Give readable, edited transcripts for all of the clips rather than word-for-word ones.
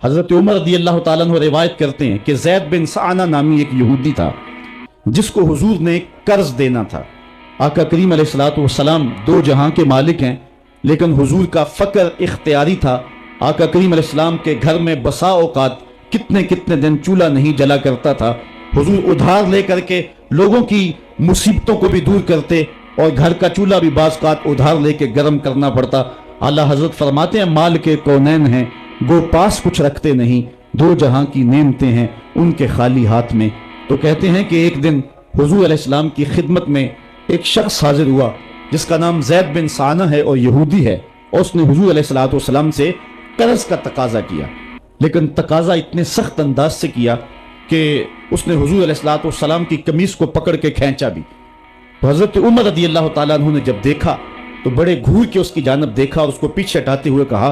حضرت عمر رضی اللہ تعالیٰ عنہ روایت کرتے ہیں کہ زید بن سعانہ نامی ایک یہودی تھا جس کو حضور نے قرض دینا تھا۔ آقا کریم علیہ الصلوۃ والسلام دو جہاں کے مالک ہیں، لیکن حضور کا فقر اختیاری تھا۔ آقا کریم علیہ السلام کے گھر میں بسا اوقات کتنے دن چولہا نہیں جلا کرتا تھا۔ حضور ادھار لے کر کے لوگوں کی مصیبتوں کو بھی دور کرتے اور گھر کا چولہا بھی بعض اوقات ادھار لے کے گرم کرنا پڑتا۔ اعلیٰ حضرت فرماتے ہیں مال کے کونین ہیں گو پاس کچھ رکھتے نہیں، دو جہاں کی نعمتیں ہیں ان کے خالی ہاتھ میں۔ تو کہتے ہیں کہ ایک دن حضور علیہ السلام کی خدمت میں ایک شخص حاضر ہوا جس کا نام زید بن سعانہ ہے اور یہودی ہے، اور اس نے حضور علیہ السلام سے قرض کا تقاضا کیا، لیکن تقاضا اتنے سخت انداز سے کیا کہ اس نے حضور علیہ السلام کی قمیص کو پکڑ کے کھینچا بھی۔ تو حضرت عمر رضی اللہ تعالیٰ عنہ نے جب دیکھا تو بڑے گھور کے اس کی جانب دیکھا اور اس کو پیچھے ہٹاتے ہوئے کہا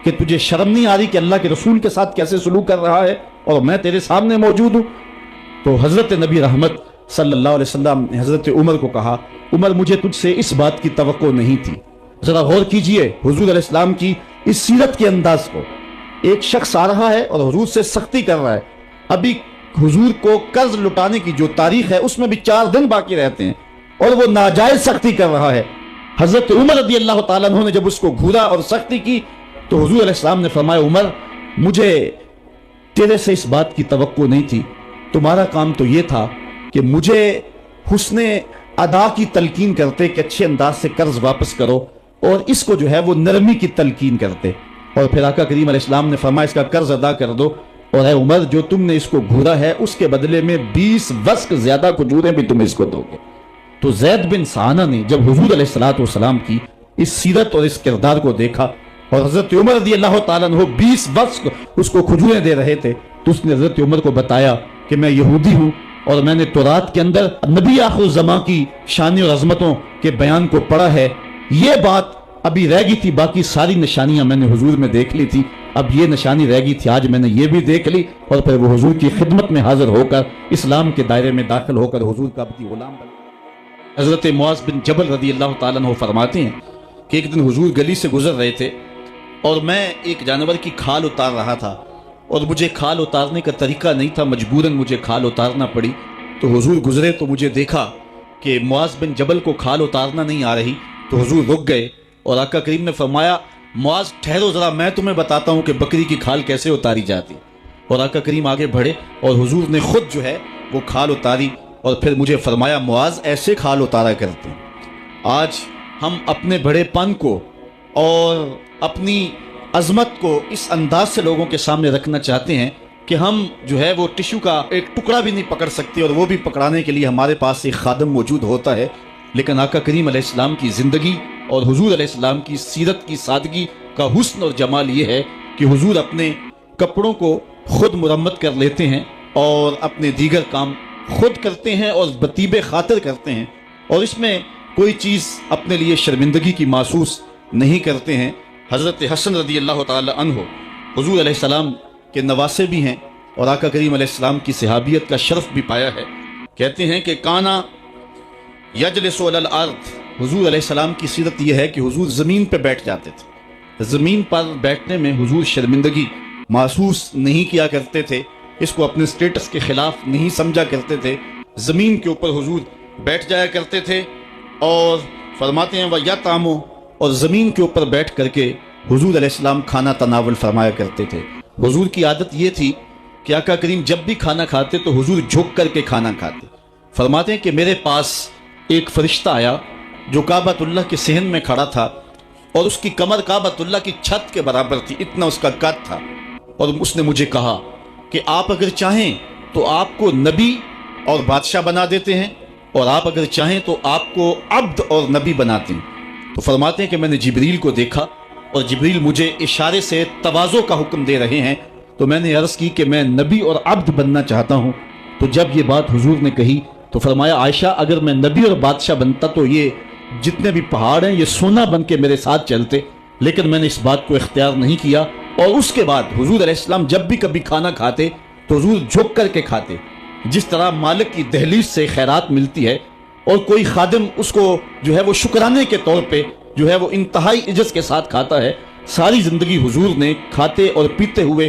کہ تجھے شرم نہیں آ رہی کہ اللہ کے رسول کے ساتھ کیسے سلوک کر رہا ہے اور میں تیرے سامنے موجود ہوں؟ تو حضرت نبی رحمت صلی اللہ علیہ وسلم نے حضرت عمر کو کہا عمر مجھے تجھ سے اس بات کی توقع نہیں تھی۔ ذرا غور کیجئے حضور علیہ السلام کی اس سیرت کے انداز کو۔ ایک شخص آ رہا ہے اور حضور سے سختی کر رہا ہے، ابھی حضور کو قرض لٹانے کی جو تاریخ ہے اس میں بھی 4 دن باقی رہتے ہیں اور وہ ناجائز سختی کر رہا ہے۔ حضرت عمر رضی اللہ تعالیٰ عنہ نے جب اس کو گھورا اور سختی کی تو حضور علیہ السلام نے فرمایا عمر مجھے تیرے سے اس بات کی توقع نہیں تھی، تمہارا کام تو یہ تھا کہ مجھے حسن ادا کی تلقین کرتے کہ اچھے انداز سے قرض واپس کرو، اور اس کو جو ہے وہ نرمی کی تلقین کرتے، اور پھر آقا کریم علیہ السلام نے فرمایا اس کا قرض ادا کر دو، اور اے عمر جو تم نے اس کو گھورا ہے اس کے بدلے میں 20 وسق زیادہ کھجوریں بھی تم اس کو دو گے۔ تو زید بن سعانہ نے جب حضور علیہ السلام کی اس سیرت اور اس کردار کو دیکھا اور حضرت عمر رضی اللہ تعالیٰ عنہ 20 وسق اس کو کھجوریں دے رہے تھے، تو اس نے حضرت عمر کو بتایا کہ میں یہودی ہوں اور میں نے تورات کے اندر نبی آخر الزماں کی شان اور عظمتوں کے بیان کو پڑھا ہے، یہ بات ابھی رہ گئی تھی، باقی ساری نشانیاں میں نے حضور میں دیکھ لی تھی، اب یہ نشانی رہ گئی تھی، آج میں نے یہ بھی دیکھ لی، اور پھر وہ حضور کی خدمت میں حاضر ہو کر اسلام کے دائرے میں داخل ہو کر حضور کا اپنی غلام بن۔ حضرت معاذ بن جبل رضی اللہ تعالیٰ عنہ فرماتے ہیں کہ ایک دن حضور گلی سے گزر رہے تھے اور میں ایک جانور کی کھال اتار رہا تھا، اور مجھے کھال اتارنے کا طریقہ نہیں تھا، مجبوراً مجھے کھال اتارنا پڑی۔ تو حضور گزرے تو مجھے دیکھا کہ معاذ بن جبل کو کھال اتارنا نہیں آ رہی، تو حضور رک گئے اور آقا کریم نے فرمایا معاذ ٹھہرو ذرا میں تمہیں بتاتا ہوں کہ بکری کی کھال کیسے اتاری جاتی، اور آقا کریم آگے بڑھے اور حضور نے خود جو ہے وہ کھال اتاری، اور پھر مجھے فرمایا معاذ ایسے کھال اتارا کرتے ہیں۔ آج ہم اپنے بڑے پن کو اور اپنی عظمت کو اس انداز سے لوگوں کے سامنے رکھنا چاہتے ہیں کہ ہم جو ہے وہ ٹشو کا ایک ٹکڑا بھی نہیں پکڑ سکتے، اور وہ بھی پکڑانے کے لیے ہمارے پاس ایک خادم موجود ہوتا ہے، لیکن آقا کریم علیہ السلام کی زندگی اور حضور علیہ السلام کی سیرت کی سادگی کا حسن اور جمال یہ ہے کہ حضور اپنے کپڑوں کو خود مرمت کر لیتے ہیں اور اپنے دیگر کام خود کرتے ہیں اور بطیب خاطر کرتے ہیں، اور اس میں کوئی چیز اپنے لیے شرمندگی کی محسوس نہیں کرتے ہیں۔ حضرت حسن رضی اللہ تعالی عنہ حضور علیہ السلام کے نواسے بھی ہیں اور آقا کریم علیہ السلام کی صحابیت کا شرف بھی پایا ہے۔ کہتے ہیں کہ کانا یجلس علی الارض، حضور علیہ السلام کی سیرت یہ ہے کہ حضور زمین پہ بیٹھ جاتے تھے، زمین پر بیٹھنے میں حضور شرمندگی محسوس نہیں کیا کرتے تھے، اس کو اپنے سٹیٹس کے خلاف نہیں سمجھا کرتے تھے، زمین کے اوپر حضور بیٹھ جایا کرتے تھے، اور فرماتے ہیں وَيَطْعَمُ، اور زمین کے اوپر بیٹھ کر کے حضور علیہ السلام کھانا تناول فرمایا کرتے تھے۔ حضور کی عادت یہ تھی کہ آقا کریم جب بھی کھانا کھاتے تو حضور جھک کر کے کھانا کھاتے۔ فرماتے ہیں کہ میرے پاس ایک فرشتہ آیا جو کعبۃ اللہ کے صحن میں کھڑا تھا، اور اس کی کمر کعبۃ اللہ کی چھت کے برابر تھی، اتنا اس کا قد تھا، اور اس نے مجھے کہا کہ آپ اگر چاہیں تو آپ کو نبی اور بادشاہ بنا دیتے ہیں، اور آپ اگر چاہیں تو آپ کو عبد اور نبی بناتے ہیں۔ تو فرماتے ہیں کہ میں نے جبریل کو دیکھا اور جبریل مجھے اشارے سے تواضع کا حکم دے رہے ہیں، تو میں نے عرض کی کہ میں نبی اور عبد بننا چاہتا ہوں۔ تو جب یہ بات حضور نے کہی تو فرمایا عائشہ اگر میں نبی اور بادشاہ بنتا تو یہ جتنے بھی پہاڑ ہیں یہ سونا بن کے میرے ساتھ چلتے، لیکن میں نے اس بات کو اختیار نہیں کیا۔ اور اس کے بعد حضور علیہ السلام جب بھی کبھی کھانا کھاتے تو حضور جھک کر کے کھاتے، جس طرح مالک کی دہلیز سے خیرات ملتی ہے اور کوئی خادم اس کو جو ہے وہ شکرانے کے طور پہ جو ہے وہ انتہائی عجز کے ساتھ کھاتا ہے، ساری زندگی حضور نے کھاتے اور پیتے ہوئے